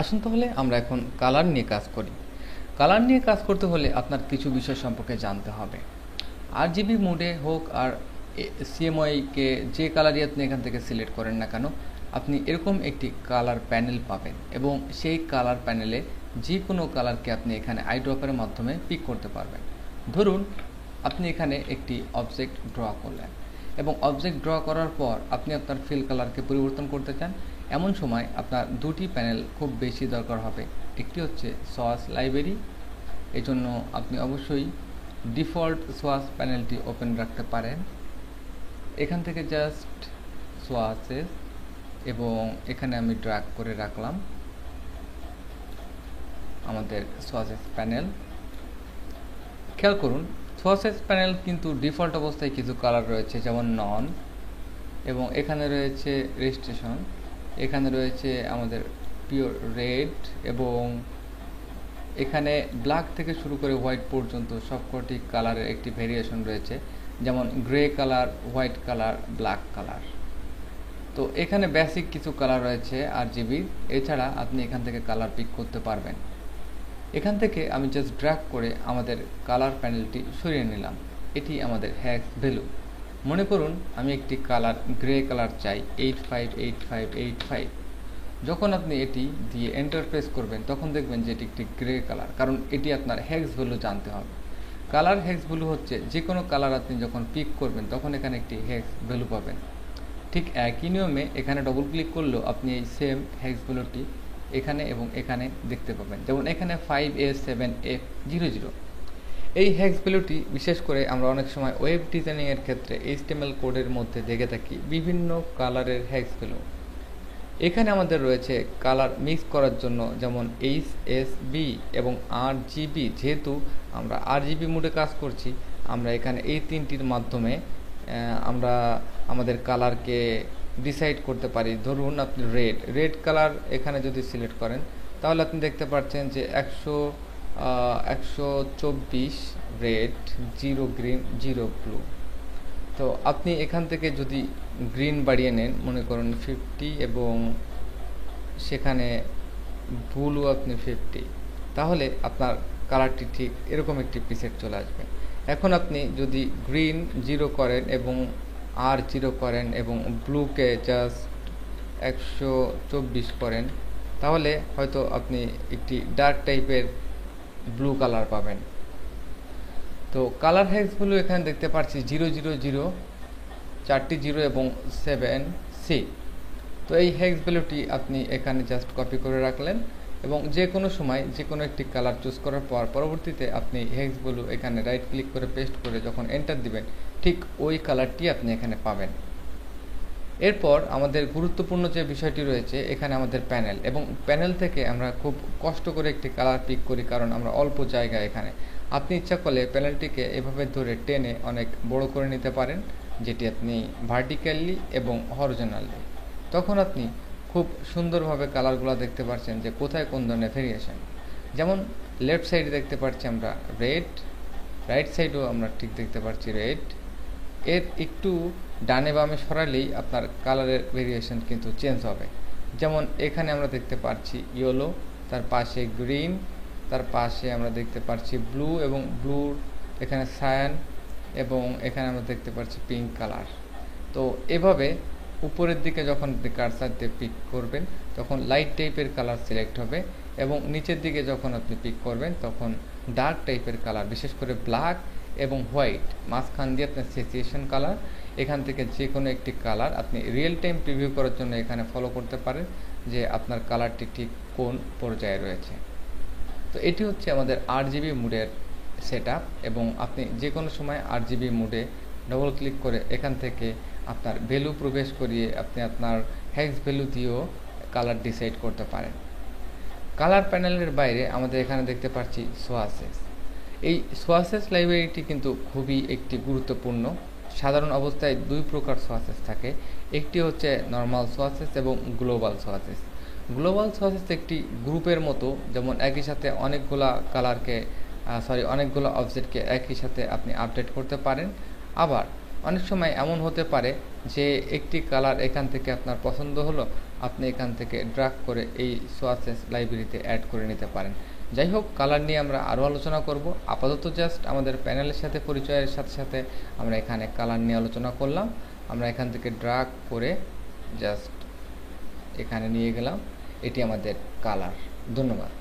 আসুন তাহলে আমরা এখন কালার নিয়ে কাজ করি। কালার নিয়ে কাজ করতে হলে আপনার কিছু বিষয় সম্পর্কে জানতে হবে। RGB মোডে হোক আর CMYK যে কালারই আপনি এখান থেকে সিলেক্ট করেন না কেন, আপনি এরকম একটি কালার প্যানেল পাবেন এবং সেই কালার প্যানেলে যে কোনো কালারকে আপনি এখানে আইড্রপের মাধ্যমে পিক করতে পারবেন। ধরুন আপনি এখানে একটি অবজেক্ট ড্র করলেন এবং অবজেক্ট ড্র করার পর আপনি আপনার ফিল কালারকে পরিবর্তন করতে চান। এমন সময় আপনার দুটি প্যানেল খুব বেশি দরকার হবে। একটি হচ্ছে সোয়াস লাইব্রেরি, এই জন্য আপনি অবশ্যই ডিফল্ট সোয়াস প্যানেলটি ওপেন রাখতে পারেন। এখান থেকে জাস্ট সোয়াসেস এবং এখানে আমি ড্র্যাগ করে রাখলাম আমাদের সোয়াসেস প্যানেল। খেয়াল করুন সোয়াসেস প্যানেল কিন্তু ডিফল্ট অবস্থায় কিছু কালার রয়েছে, যেমন নন, এবং এখানে রয়েছে রেজিস্ট্রেশন, এখানে রয়েছে আমাদের পিওর রেড, এবং এখানে ব্ল্যাক থেকে শুরু করে হোয়াইট পর্যন্ত সবকটি কালারের একটি ভেরিয়েশন রয়েছে, যেমন grey colour, white colour, black colour. তো এখানে বেসিক কিছু কালার রয়েছে RGB, এছাড়া আপনি এখান থেকে কালার পিক করতে পারবেন। এখান থেকে আমি জাস্ট ড্র্যাগ করে আমাদের কালার প্যানেলটি সরিয়ে নিলাম। এটি আমাদের হ্যাশ ভ্যালু। মনে করুন আমি একটি কালার গ্রে কালার চাই, 858585। যখন আপনি এটি দিয়ে এন্টার প্রেস করবেন তখন দেখবেন যে এটি একটি গ্রে কালার, কারণ এটি আপনার হ্যাশ ভ্যালু জানতে হবে। কালার হ্যাশ ভ্যালু হচ্ছে যে কোনো কালার আপনি যখন পিক করবেন তখন এখানে একটি হ্যাশ ভ্যালু পাবেন। ঠিক একই নিয়মে এখানে ডবল ক্লিক করলেও আপনি এই সেম হ্যাশ ভ্যালুটি এখানে এবং এখানে দেখতে পাবেন, যেমন এখানে 5A7F00। এই হ্যাশ ভ্যালুটি বিশেষ করে আমরা অনেক সময় ওয়েব ডিজাইনিংয়ের ক্ষেত্রে HTML কোডের মধ্যে দেখে থাকি বিভিন্ন কালারের হ্যাশ ভ্যালু। এখানে আমাদের রয়েছে কালার মিক্স করার জন্য, যেমন HSB এবং RGB। যেহেতু আমরা RGB মোডে কাজ করছি, আমরা এখানে এই তিনটির মাধ্যমে আমরা আমাদের কালারকে ডিসাইড করতে পারি। ধরুন আপনি রেড কালার এখানে যদি সিলেক্ট করেন তাহলে আপনি দেখতে পাচ্ছেন যে 124 রেড, 0 গ্রিন, 0 ব্লু। তো আপনি এখান থেকে যদি গ্রিন বাড়িয়ে নেন, মনে করুন 50, এবং সেখানে ব্লু আপনি 50, তাহলে আপনার কালারটি ঠিক এরকম একটি প্রিসেট চলে আসবে। এখন আপনি যদি গ্রিন 0 করেন এবং R0 করেন এবং ব্লুকে জাস্ট 124 করেন, তাহলে হয়তো আপনি একটি ডার্ক টাইপের ব্লু কালার পাবেন। তো কালার হ্যাশগুলো এখানে দেখতে পাচ্ছি 000, 4টি 0 এবং 7C। তো এই হ্যাশ ভ্যালুটি আপনি এখানে জাস্ট কপি করে রাখলেন এবং যে কোনো সময় যে কোনো একটি কালার চুজ করার পর পরবর্তীতে আপনি হ্যাশ ভ্যালু এখানে রাইট ক্লিক করে পেস্ট করে যখন এন্টার দিবেন, ঠিক ওই কালারটি আপনি এখানে পাবেন। এরপর আমাদের গুরুত্বপূর্ণ যে বিষয়টি রয়েছে এখানে আমাদের প্যানেল, এবং প্যানেল থেকে আমরা খুব কষ্ট করে একটি কালার পিক করি, কারণ আমরা অল্প জায়গা এখানে। আপনি ইচ্ছা করলে প্যানেলটিকে এভাবে ধরে টেনে অনেক বড় করে নিতে পারেন, যেটি আপনি ভার্টিক্যালি এবং হরিজন্টালি। তখন আপনি খুব সুন্দরভাবে কালারগুলো দেখতে পাচ্ছেন যে কোথায় কোন ধরনের ভেরিয়েশন। যেমন লেফট সাইডে দেখতে পাচ্ছি আমরা রেড, রাইট সাইডেও আমরা ঠিক দেখতে পাচ্ছি রেড। এর একটু ডানে বামে সরালেই আপনার কালারের ভেরিয়েশন কিন্তু চেঞ্জ হবে। যেমন এখানে আমরা দেখতে পাচ্ছি ইয়েলো, তার পাশে গ্রিন, তার পাশে আমরা দেখতে পাচ্ছি ব্লু, এবং ব্লুর এখানে সায়ান, এবং এখানে আমরা দেখতে পাচ্ছি পিঙ্ক কালার। তো এভাবে উপরের দিকে যখন কার্সার দিয়ে পিক করবেন তখন লাইট টাইপের কালার সিলেক্ট হবে, এবং নিচের দিকে যখন আপনি পিক করবেন তখন ডার্ক টাইপের কালার, বিশেষ করে ব্ল্যাক এবং হোয়াইট, মাঝখান দিয়ে আপনার স্যাচুরেশন কালার। এখান থেকে যে কোনো একটি কালার আপনি রিয়েল টাইম প্রিভিউ করার জন্য এখানে ফলো করতে পারেন যে আপনার কালারটি ঠিক কোন পর্যায়ে রয়েছে। তো এটি হচ্ছে আমাদের RGB মোডের সেটআপ, এবং আপনি যে কোনো সময় RGB মোডে ডবল ক্লিক করে এখান থেকে আপনার ভ্যালু প্রবেশ করিয়ে আপনি আপনার হ্যাশ ভ্যালু দিয়েও কালার ডিসাইড করতে পারেন। কালার প্যানেলের বাইরে আমাদের এখানে দেখতে পাচ্ছি সোয়াসেস। এই সোয়াসেস লাইব্রেরিটি কিন্তু খুবই একটি গুরুত্বপূর্ণ। সাধারণ অবস্থায় দুই প্রকার সোয়াসেস থাকে, একটি হচ্ছে নর্মাল সোয়াসেস এবং গ্লোবাল সোয়াসেস। গ্লোবাল সোয়াসেস একটি গ্রুপের মতো, যেমন একই সাথে অনেকগুলো অবজেক্টকে একই সাথে আপনি আপডেট করতে পারেন। আবার অনেক সময় এমন হতে পারে যে একটি কালার এখান থেকে আপনার পছন্দ হলো, আপনি এখান থেকে ড্র্যাগ করে এই সোয়াচেস লাইব্রেরিতে অ্যাড করে নিতে পারেন। যাই হোক, কালার নিয়ে আমরা আরও আলোচনা করব। আপাতত জাস্ট আমাদের প্যানেলের সাথে পরিচয়ের সাথে সাথে আমরা এখানে কালার নিয়ে আলোচনা করলাম। আমরা এখান থেকে ড্র্যাগ করে জাস্ট এখানে নিয়ে গেলাম, এটি আমাদের কালার। ধন্যবাদ।